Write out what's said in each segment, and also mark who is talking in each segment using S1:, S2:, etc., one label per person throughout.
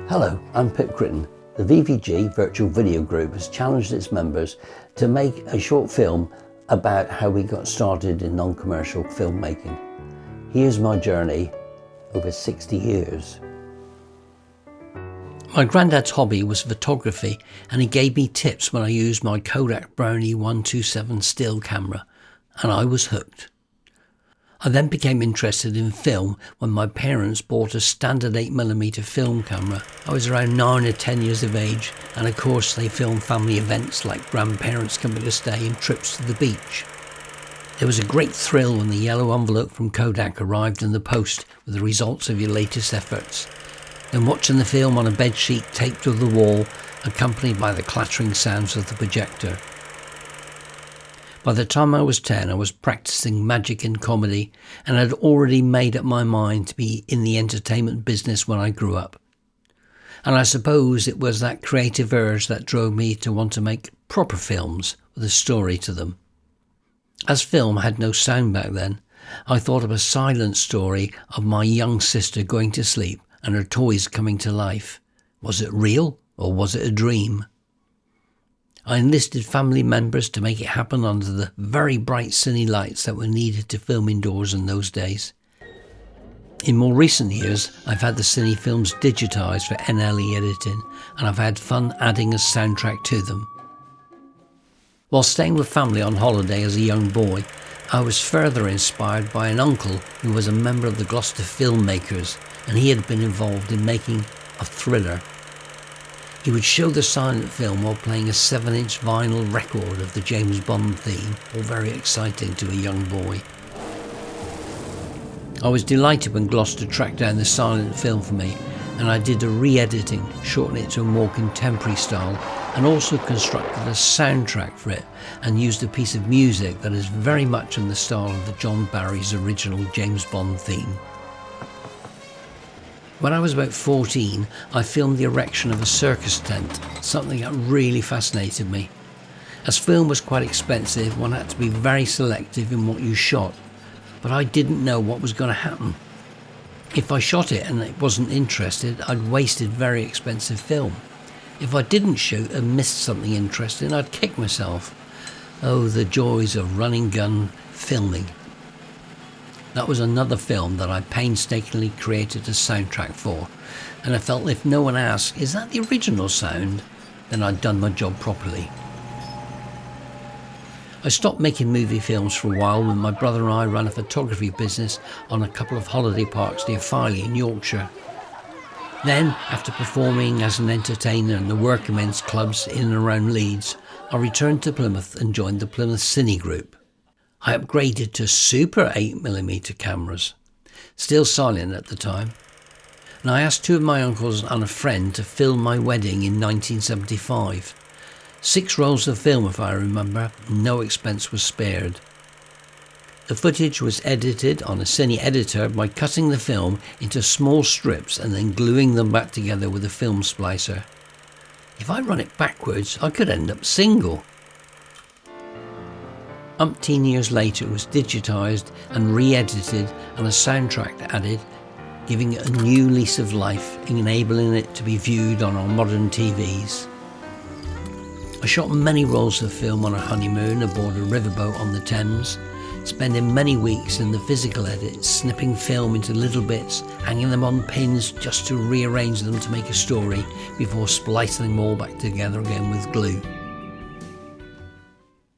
S1: Hello, I'm Pip Critten. The VVG Virtual Video Group has challenged its members to make a short film about how we got started in non-commercial filmmaking. Here's my journey over 60 years. My granddad's hobby was photography, and he gave me tips when I used my Kodak Brownie 127 still camera, and I was hooked. I then became interested in film when my parents bought a standard 8mm film camera. I was around 9 or 10 years of age, and of course they filmed family events like grandparents coming to stay and trips to the beach. There was a great thrill when the yellow envelope from Kodak arrived in the post with the results of your latest efforts. Then watching the film on a bedsheet taped to the wall, accompanied by the clattering sounds of the projector. By the time I was 10, I was practicing magic in comedy and had already made up my mind to be in the entertainment business when I grew up. And I suppose it was that creative urge that drove me to want to make proper films with a story to them. As film had no sound back then, I thought of a silent story of my young sister going to sleep and her toys coming to life. Was it real or was it a dream? I enlisted family members to make it happen under the very bright cine lights that were needed to film indoors in those days. In more recent years, I've had the cine films digitised for NLE editing, and I've had fun adding a soundtrack to them. While staying with family on holiday as a young boy, I was further inspired by an uncle who was a member of the Gloucester Filmmakers, and he had been involved in making a thriller. He would show the silent film while playing a 7-inch vinyl record of the James Bond theme, all very exciting to a young boy. I was delighted when Gloucester tracked down the silent film for me, and I did a re-editing, shortening it to a more contemporary style, and also constructed a soundtrack for it and used a piece of music that is very much in the style of the John Barry's original James Bond theme. When I was about 14, I filmed the erection of a circus tent, something that really fascinated me. As film was quite expensive, one had to be very selective in what you shot, but I didn't know what was going to happen. If I shot it and it wasn't interested, I'd wasted very expensive film. If I didn't shoot and missed something interesting, I'd kick myself. Oh, the joys of running gun filming. That was another film that I painstakingly created a soundtrack for, and I felt if no one asked, is that the original sound, then I'd done my job properly. I stopped making movie films for a while when my brother and I ran a photography business on a couple of holiday parks near Filey in Yorkshire. Then, after performing as an entertainer in the workmen's clubs in and around Leeds, I returned to Plymouth and joined the Plymouth Cine Group. I upgraded to super 8mm cameras, still silent at the time, and I asked two of my uncles and a friend to film my wedding in 1975. 6 rolls of film, if I remember, no expense was spared. The footage was edited on a cine editor by cutting the film into small strips and then gluing them back together with a film splicer. If I run it backwards, I could end up single. Umpteen years later, it was digitised and re-edited and a soundtrack added, giving it a new lease of life, enabling it to be viewed on our modern TVs. I shot many rolls of film on a honeymoon aboard a riverboat on the Thames, spending many weeks in the physical edit, snipping film into little bits, hanging them on pins just to rearrange them to make a story before splicing them all back together again with glue.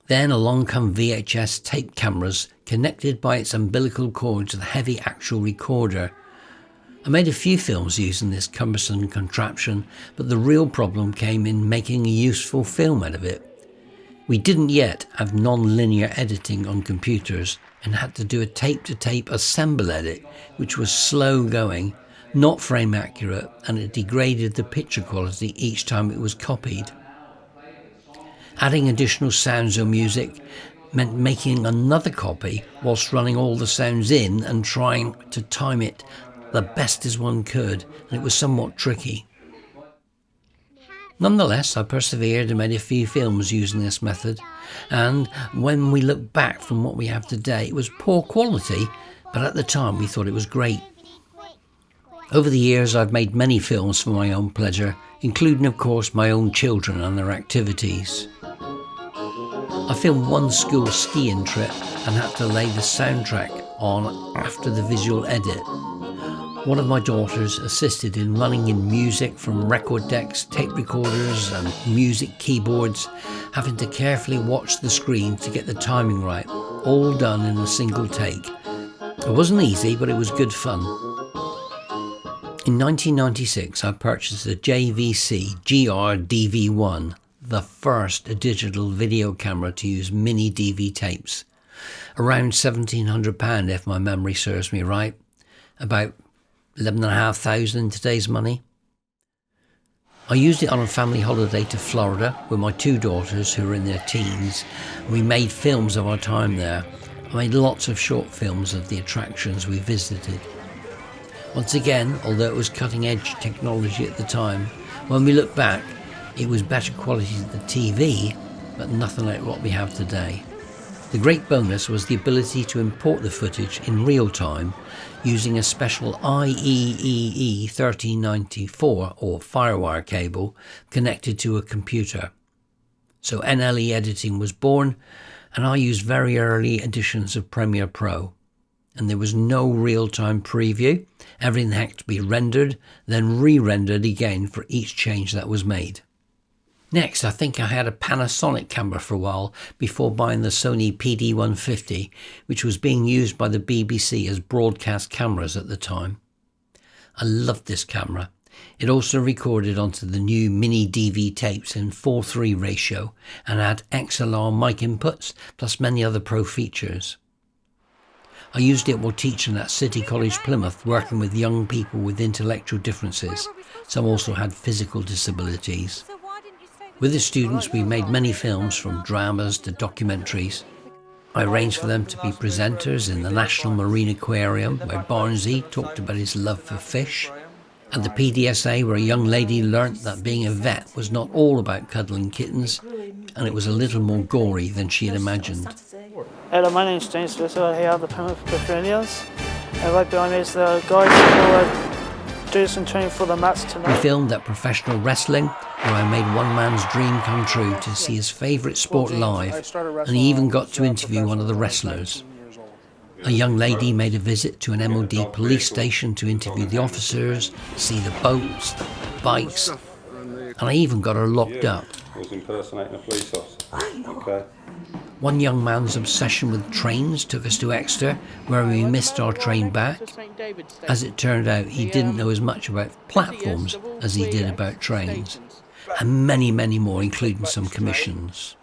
S1: Then along come VHS tape cameras connected by its umbilical cord to the heavy actual recorder. I made a few films using this cumbersome contraption, but the real problem came in making a useful film out of it. We didn't yet have non-linear editing on computers and had to do a tape-to-tape assemble edit, which was slow going, not frame accurate, and it degraded the picture quality each time it was copied. Adding additional sounds or music meant making another copy whilst running all the sounds in and trying to time it the best as one could, and it was somewhat tricky. Nonetheless, I persevered and made a few films using this method, and when we look back from what we have today, it was poor quality, but at the time we thought it was great. Over the years, I've made many films for my own pleasure, including, of course, my own children and their activities. I filmed one school skiing trip and had to lay the soundtrack on after the visual edit. One of my daughters assisted in running in music from record decks, tape recorders and music keyboards, having to carefully watch the screen to get the timing right, all done in a single take. It wasn't easy, but it was good fun. In 1996, I purchased a JVC GR-DV1, the first digital video camera to use mini DV tapes. Around £1,700 if my memory serves me right, about 11,500 in today's money. I used it on a family holiday to Florida with my two daughters who were in their teens. We made films of our time there. I made lots of short films of the attractions we visited. Once again, although it was cutting edge technology at the time, when we look back, it was better quality than the TV, but nothing like what we have today. The great bonus was the ability to import the footage in real time using a special IEEE 1394 or Firewire cable connected to a computer. So NLE editing was born, and I used very early editions of Premiere Pro. And there was no real-time preview. Everything had to be rendered, then re-rendered again for each change that was made. Next, I think I had a Panasonic camera for a while before buying the Sony PD150, which was being used by the BBC as broadcast cameras at the time. I loved this camera. It also recorded onto the new mini DV tapes in 4:3 ratio and had XLR mic inputs plus many other pro features. I used it while teaching at City College Plymouth, working with young people with intellectual differences. Some also had physical disabilities. With the students, we made many films from dramas to documentaries. I arranged for them to be presenters in the National Marine Aquarium, where Barnsley talked about his love for fish. At the PDSA, where a young lady learnt that being a vet was not all about cuddling kittens, and it was a little more gory than she had imagined.
S2: Hello, my name is James Little here at the Plymouth Pavilions. And right behind me is the guys who do some training for the mats tonight.
S1: We filmed at Professional Wrestling, where I made one man's dream come true to see his favourite sport live, and he even got to interview one of the wrestlers. A young lady made a visit to an MOD police station to interview the officers, see the boats, the bikes, and I even got her locked up.
S3: Was impersonating a police officer. Okay.
S1: One young man's obsession with trains took us to Exeter, where we missed our train back. As it turned out, he didn't know as much about platforms as he did about trains, and many, many more, including some commissions.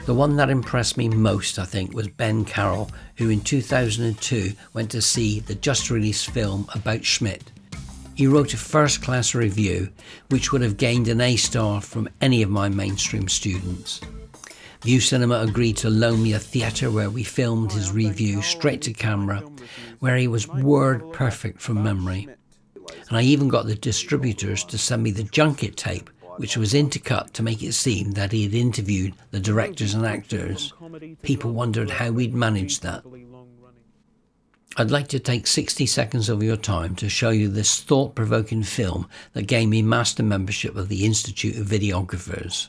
S1: The one that impressed me most, I think, was Ben Carroll, who in 2002 went to see the just-released film about Schmidt. He wrote a first-class review, which would have gained an A-star from any of my mainstream students. View Cinema agreed to loan me a theatre where we filmed his review straight to camera, where he was word perfect from memory. And I even got the distributors to send me the junket tape, which was intercut to make it seem that he had interviewed the directors and actors. People wondered how we'd managed that. I'd like to take 60 seconds of your time to show you this thought-provoking film that gave me master membership of the Institute of Videographers.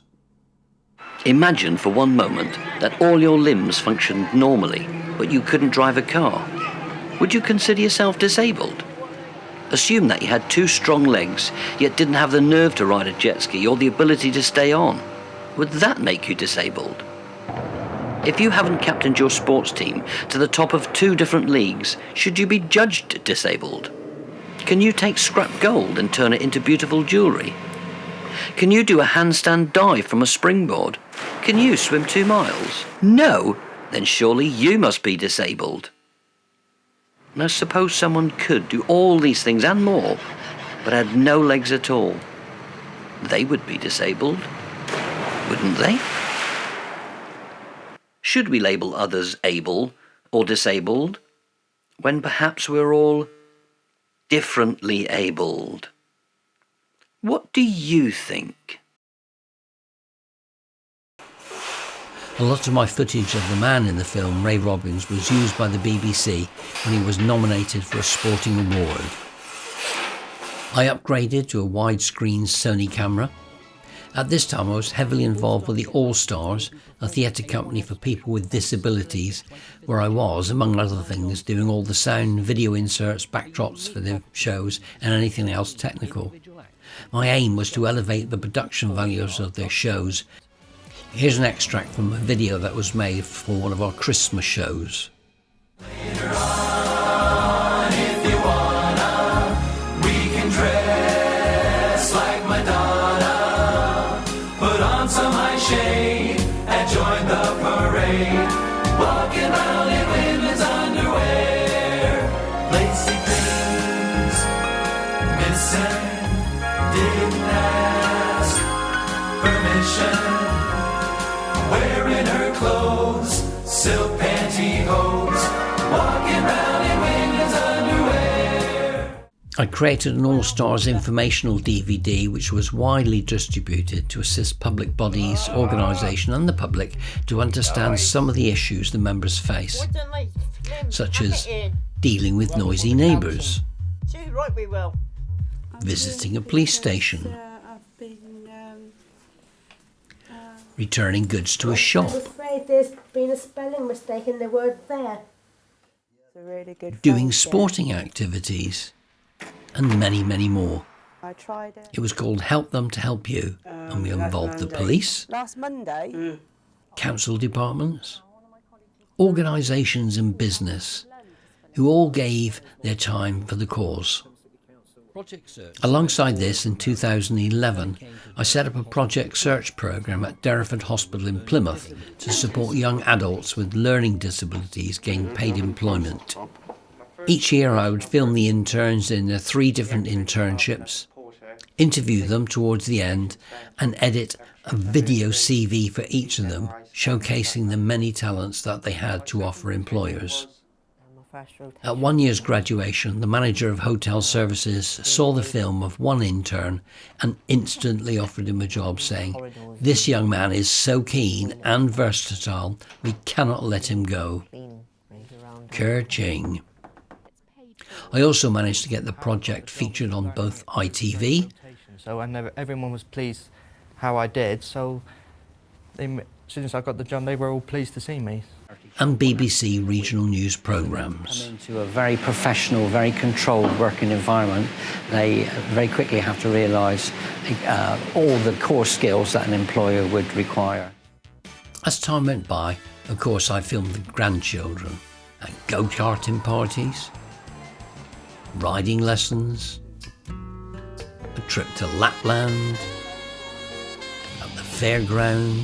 S4: Imagine for one moment that all your limbs functioned normally, but you couldn't drive a car. Would you consider yourself disabled? Assume that you had two strong legs, yet didn't have the nerve to ride a jet ski or the ability to stay on. Would that make you disabled? If you haven't captained your sports team to the top of 2 different leagues, should you be judged disabled? Can you take scrap gold and turn it into beautiful jewellery? Can you do a handstand dive from a springboard? Can you swim 2 miles? No? Then surely you must be disabled. Now suppose someone could do all these things and more, but had no legs at all. They would be disabled, wouldn't they? Should we label others able or disabled, when perhaps we're all differently abled? What do you think?
S1: A lot of my footage of the man in the film, Ray Robbins, was used by the BBC when he was nominated for a sporting award. I upgraded to a widescreen Sony camera. At this time I was heavily involved with the All Stars, a theatre company for people with disabilities, where I was, among other things, doing all the sound, video inserts, backdrops for the shows and anything else technical. My aim was to elevate the production values of their shows. Here's an extract from a video that was made for one of our Christmas shows.
S5: Later on, if you wanna, we can dress like Madonna, put on some high shade and join the parade, walking around in women's underwear, lacy things, missing, didn't ask permission, wearing her clothes, silk pantyhose, walking round in women's underwear.
S1: I created an All Stars informational DVD which was widely distributed to assist public bodies, organisation and the public to understand some of the issues the members face, such as dealing with noisy neighbours, visiting a police station, returning goods to a shop,
S6: I'm afraid there's been a spelling mistake in the word fair.
S7: It's a really good
S1: doing
S7: friendship.
S1: sporting activities, and many, many more.
S7: I tried it.
S1: It was called Help Them to Help You, and we involved the police,
S7: Last Monday,
S1: council departments, organisations and business, who all gave their time for the cause. Alongside this, in 2011, I set up a project search programme at Derriford Hospital in Plymouth to support young adults with learning disabilities gain paid employment. Each year I would film the interns in their 3 different internships, interview them towards the end, and edit a video CV for each of them, showcasing the many talents that they had to offer employers. At 1 year's graduation, the manager of hotel services saw the film of one intern and instantly offered him a job, saying, "This young man is so keen and versatile, we cannot let him go." Kerching. I also managed to get the project featured on both ITV,
S8: so everyone was pleased how I did, so as soon as I got the job they were all pleased to see me.
S1: and BBC regional news programmes.
S9: Come into a very professional, very controlled working environment, they very quickly have to realise all the core skills that an employer would require.
S1: As time went by, of course, I filmed the grandchildren at go-karting parties, riding lessons, a trip to Lapland, at the fairground,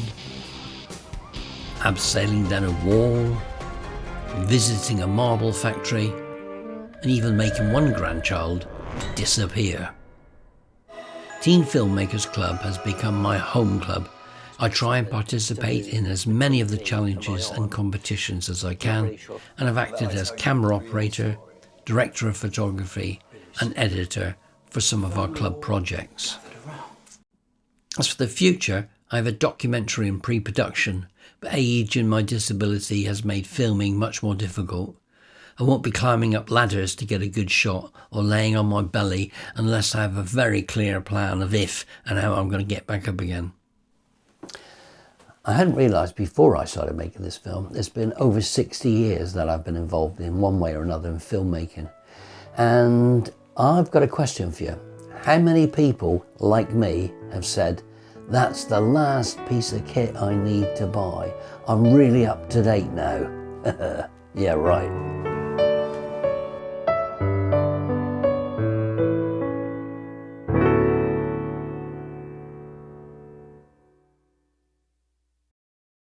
S1: abseiling down a wall, visiting a marble factory, and even making one grandchild disappear. Teen Filmmakers Club has become my home club. I try and participate in as many of the challenges and competitions as I can, and have acted as camera operator, director of photography, and editor for some of our club projects. As for the future, I have a documentary in pre-production, but age and my disability has made filming much more difficult. I won't be climbing up ladders to get a good shot or laying on my belly unless I have a very clear plan of if and how I'm going to get back up again. I hadn't realised before I started making this film, it's been over 60 years that I've been involved in one way or another in filmmaking. And I've got a question for you. How many people, like me, have said, "That's the last piece of kit I need to buy. I'm really up to date now"? Yeah, right.